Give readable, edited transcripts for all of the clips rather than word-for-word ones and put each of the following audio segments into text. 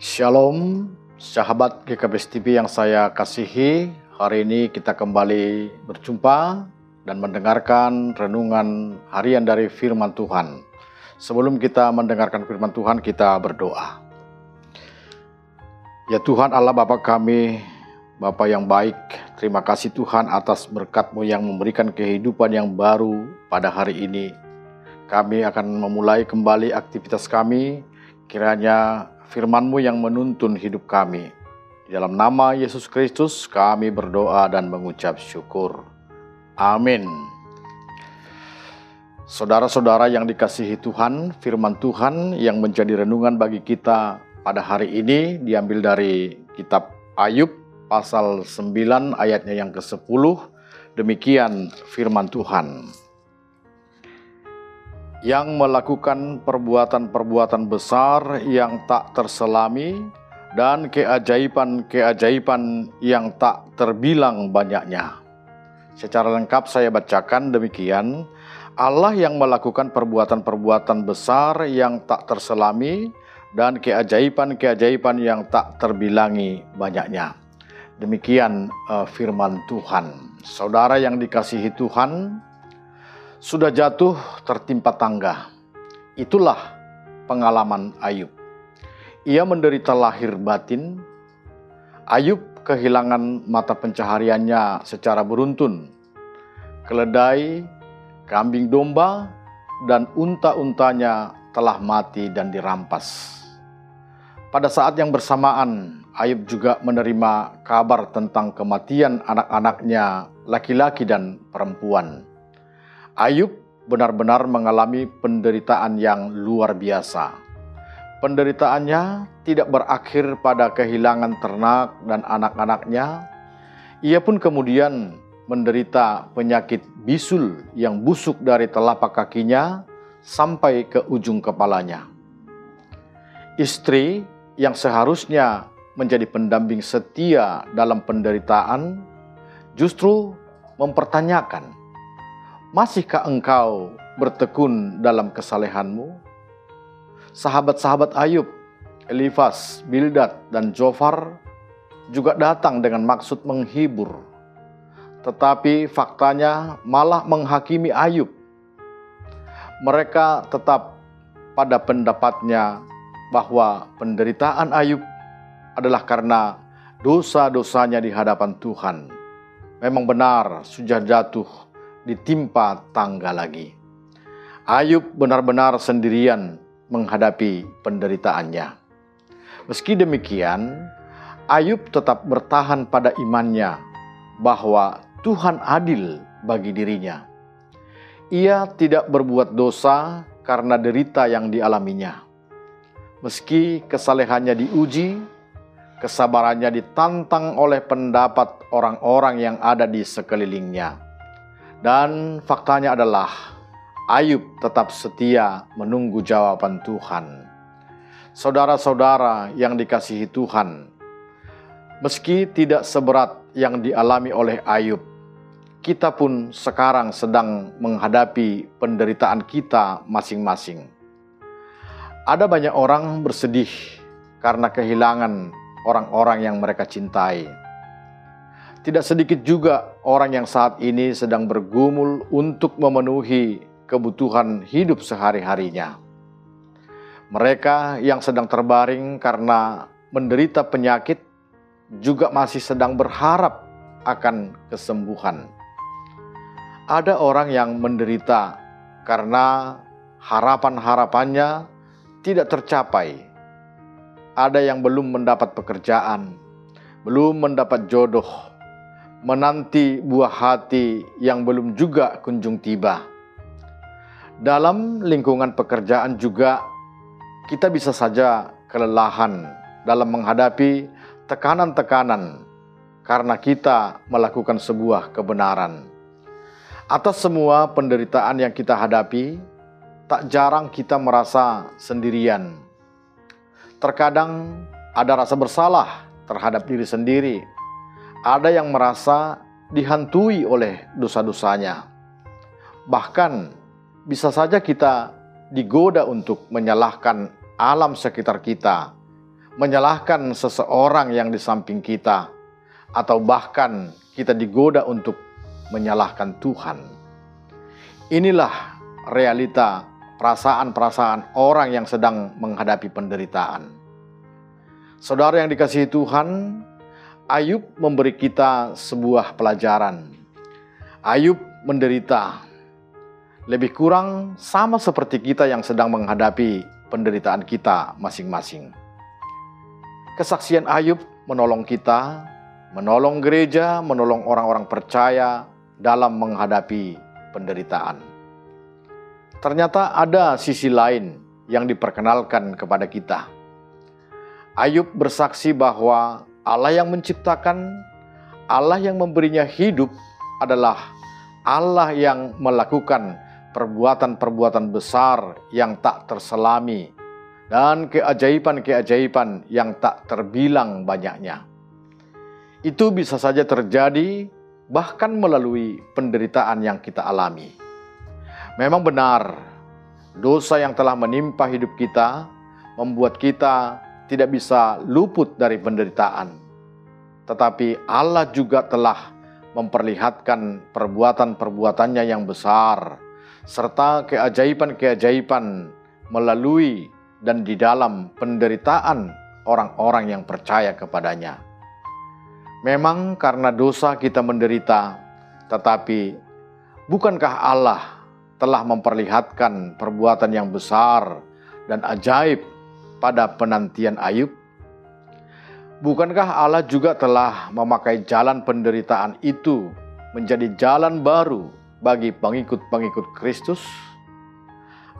Shalom, sahabat GKBS TV yang saya kasihi. Hari ini kita kembali berjumpa dan mendengarkan renungan harian dari firman Tuhan. Sebelum kita mendengarkan firman Tuhan, kita berdoa. Ya Tuhan Allah Bapa kami, Bapa yang baik, terima kasih Tuhan atas berkat-Mu yang memberikan kehidupan yang baru pada hari ini. Kami akan memulai kembali aktivitas kami, kiranya firman-Mu yang menuntun hidup kami. Di dalam nama Yesus Kristus kami berdoa dan mengucap syukur. Amin. Saudara-saudara yang dikasihi Tuhan, firman Tuhan yang menjadi renungan bagi kita pada hari ini diambil dari kitab Ayub pasal 9 ayatnya yang ke-10. Demikian firman Tuhan. Yang melakukan perbuatan-perbuatan besar yang tak terselami dan keajaiban-keajaiban yang tak terbilang banyaknya. Secara lengkap saya bacakan demikian. Allah yang melakukan perbuatan-perbuatan besar yang tak terselami dan keajaiban-keajaiban yang tak terbilangi banyaknya. Demikian firman Tuhan. Saudara yang dikasihi Tuhan, sudah jatuh tertimpa tangga. Itulah pengalaman Ayub. Ia menderita lahir batin. Ayub kehilangan mata pencahariannya secara beruntun. Keledai, kambing domba, dan unta-untanya telah mati dan dirampas. Pada saat yang bersamaan, Ayub juga menerima kabar tentang kematian anak-anaknya laki-laki dan perempuan. Ayub benar-benar mengalami penderitaan yang luar biasa. Penderitaannya tidak berakhir pada kehilangan ternak dan anak-anaknya. Ia pun kemudian menderita penyakit bisul yang busuk dari telapak kakinya sampai ke ujung kepalanya. Istri yang seharusnya menjadi pendamping setia dalam penderitaan justru mempertanyakan, "Masihkah engkau bertekun dalam kesalehanmu?" Sahabat-sahabat Ayub, Elifas, Bildad, dan Zofar juga datang dengan maksud menghibur. Tetapi faktanya malah menghakimi Ayub. Mereka tetap pada pendapatnya bahwa penderitaan Ayub adalah karena dosa-dosanya di hadapan Tuhan. Memang benar sudah jatuh ditimpa tangga lagi. Ayub benar-benar sendirian menghadapi penderitaannya. Meski demikian, Ayub tetap bertahan pada imannya bahwa Tuhan adil bagi dirinya. Ia tidak berbuat dosa karena derita yang dialaminya. Meski kesalehannya diuji, kesabarannya ditantang oleh pendapat orang-orang yang ada di sekelilingnya. Dan faktanya adalah Ayub tetap setia menunggu jawaban Tuhan. Saudara-saudara yang dikasihi Tuhan, meski tidak seberat yang dialami oleh Ayub, kita pun sekarang sedang menghadapi penderitaan kita masing-masing. Ada banyak orang bersedih karena kehilangan orang-orang yang mereka cintai. Tidak sedikit juga orang yang saat ini sedang bergumul untuk memenuhi kebutuhan hidup sehari-harinya. Mereka yang sedang terbaring karena menderita penyakit juga masih sedang berharap akan kesembuhan. Ada orang yang menderita karena harapan-harapannya tidak tercapai. Ada yang belum mendapat pekerjaan, belum mendapat jodoh, menanti buah hati yang belum juga kunjung tiba. Dalam lingkungan pekerjaan juga kita bisa saja kelelahan dalam menghadapi tekanan-tekanan karena kita melakukan sebuah kebenaran. Atas semua penderitaan yang kita hadapi, tak jarang kita merasa sendirian. Terkadang ada rasa bersalah terhadap diri sendiri. Ada yang merasa dihantui oleh dosa-dosanya. Bahkan bisa saja kita digoda untuk menyalahkan alam sekitar kita, menyalahkan seseorang yang di samping kita, atau bahkan kita digoda untuk menyalahkan Tuhan. Inilah realita perasaan-perasaan orang yang sedang menghadapi penderitaan. Saudara yang dikasihi Tuhan, Ayub memberi kita sebuah pelajaran. Ayub menderita, lebih kurang sama seperti kita yang sedang menghadapi penderitaan kita masing-masing. Kesaksian Ayub menolong kita, menolong gereja, menolong orang-orang percaya dalam menghadapi penderitaan. Ternyata ada sisi lain yang diperkenalkan kepada kita. Ayub bersaksi bahwa Allah yang menciptakan, Allah yang memberinya hidup adalah Allah yang melakukan perbuatan-perbuatan besar yang tak terselami dan keajaiban-keajaiban yang tak terbilang banyaknya. Itu bisa saja terjadi bahkan melalui penderitaan yang kita alami. Memang benar, dosa yang telah menimpa hidup kita membuat kita tidak bisa luput dari penderitaan. Tetapi Allah juga telah memperlihatkan perbuatan-perbuatannya yang besar, serta keajaiban-keajaiban melalui dan di dalam penderitaan orang-orang yang percaya kepadanya. Memang karena dosa kita menderita, tetapi bukankah Allah telah memperlihatkan perbuatan yang besar dan ajaib pada penantian Ayub? Bukankah Allah juga telah memakai jalan penderitaan itu menjadi jalan baru bagi pengikut-pengikut Kristus?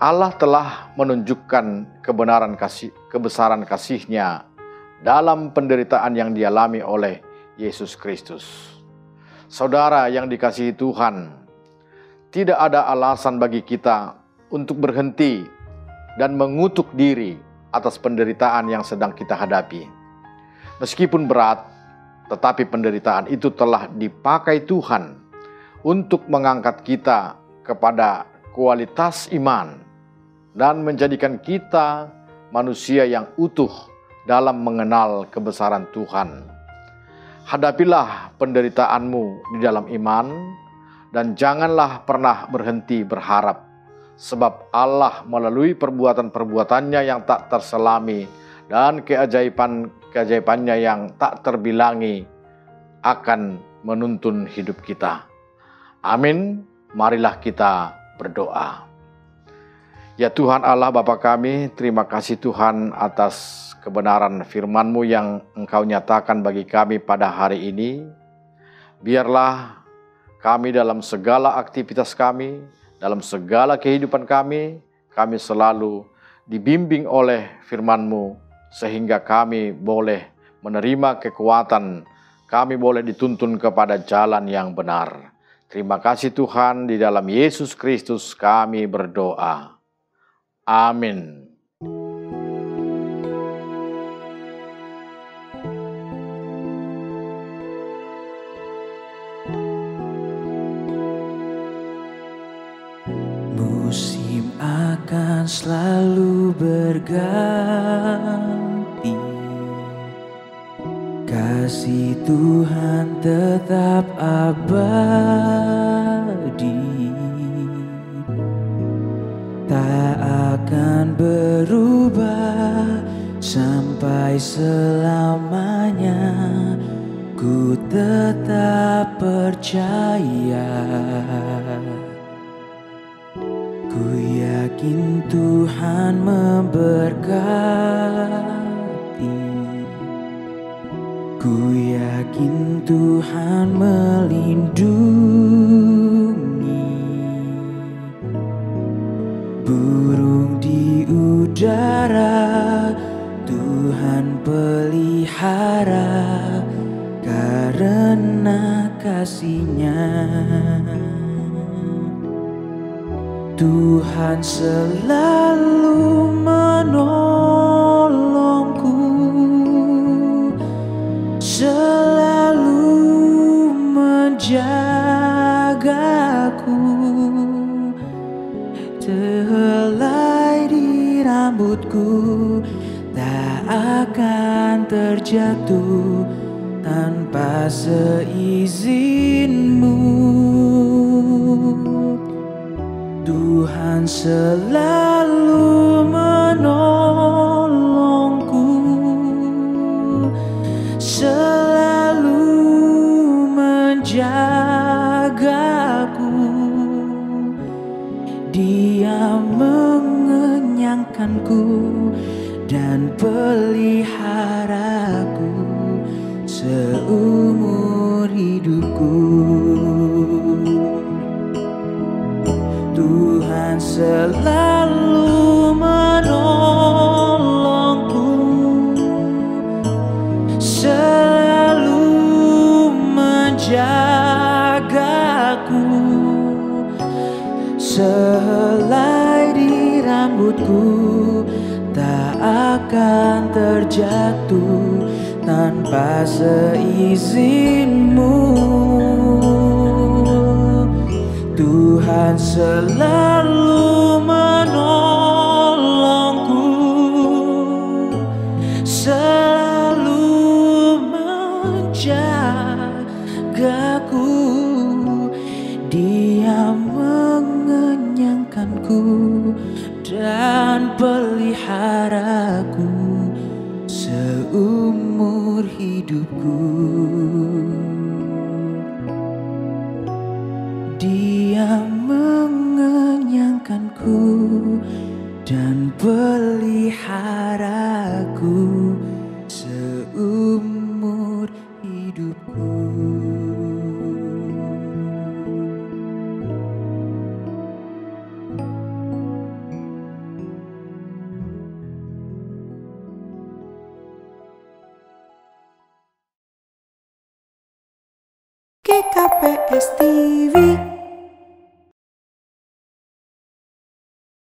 Allah telah menunjukkan kebesaran kasih-Nya dalam penderitaan yang dialami oleh Yesus Kristus. Saudara yang dikasihi Tuhan, tidak ada alasan bagi kita untuk berhenti dan mengutuk diri atas penderitaan yang sedang kita hadapi. Meskipun berat, tetapi penderitaan itu telah dipakai Tuhan untuk mengangkat kita kepada kualitas iman dan menjadikan kita manusia yang utuh dalam mengenal kebesaran Tuhan. Hadapilah penderitaanmu di dalam iman dan janganlah pernah berhenti berharap, sebab Allah melalui perbuatan-perbuatannya yang tak terselami dan keajaiban-keajaibannya yang tak terbilangi akan menuntun hidup kita. Amin. Marilah kita berdoa. Ya Tuhan Allah Bapa kami, terima kasih Tuhan atas kebenaran firman-Mu yang Engkau nyatakan bagi kami pada hari ini. Biarlah kami dalam segala aktivitas kami, dalam segala kehidupan kami selalu dibimbing oleh firman-Mu, sehingga kami boleh menerima kekuatan, kami boleh dituntun kepada jalan yang benar. Terima kasih Tuhan, di dalam Yesus Kristus kami berdoa. Amin. Musim akan selalu berganti, kasih Tuhan tetap abadi, tak akan berubah sampai selamanya. Ku tetap percaya, ku yakin Tuhan memberkati, ku yakin Tuhan melindungi. Burung di udara Tuhan pelihara karena kasih-Nya. Tuhan selalu menolongku, selalu menjagaku. Terhelai di rambutku tak akan terjatuh tanpa seizinmu. Tuhan selalu menolongku, selalu menjagaku. Dia mengenyangkanku dan peliharaku seumur hidupku. Tuhan selalu menolongku, selalu menjagaku. Sehelai di rambutku tak akan terjatuh tanpa seizinmu. Tuhan selalu menolongku, selalu menjagaku. Dia mengenyangkanku dan peliharaku seumur hidupku. Dia mengenyangkanku dan peliharaku seumur hidupku. GKPS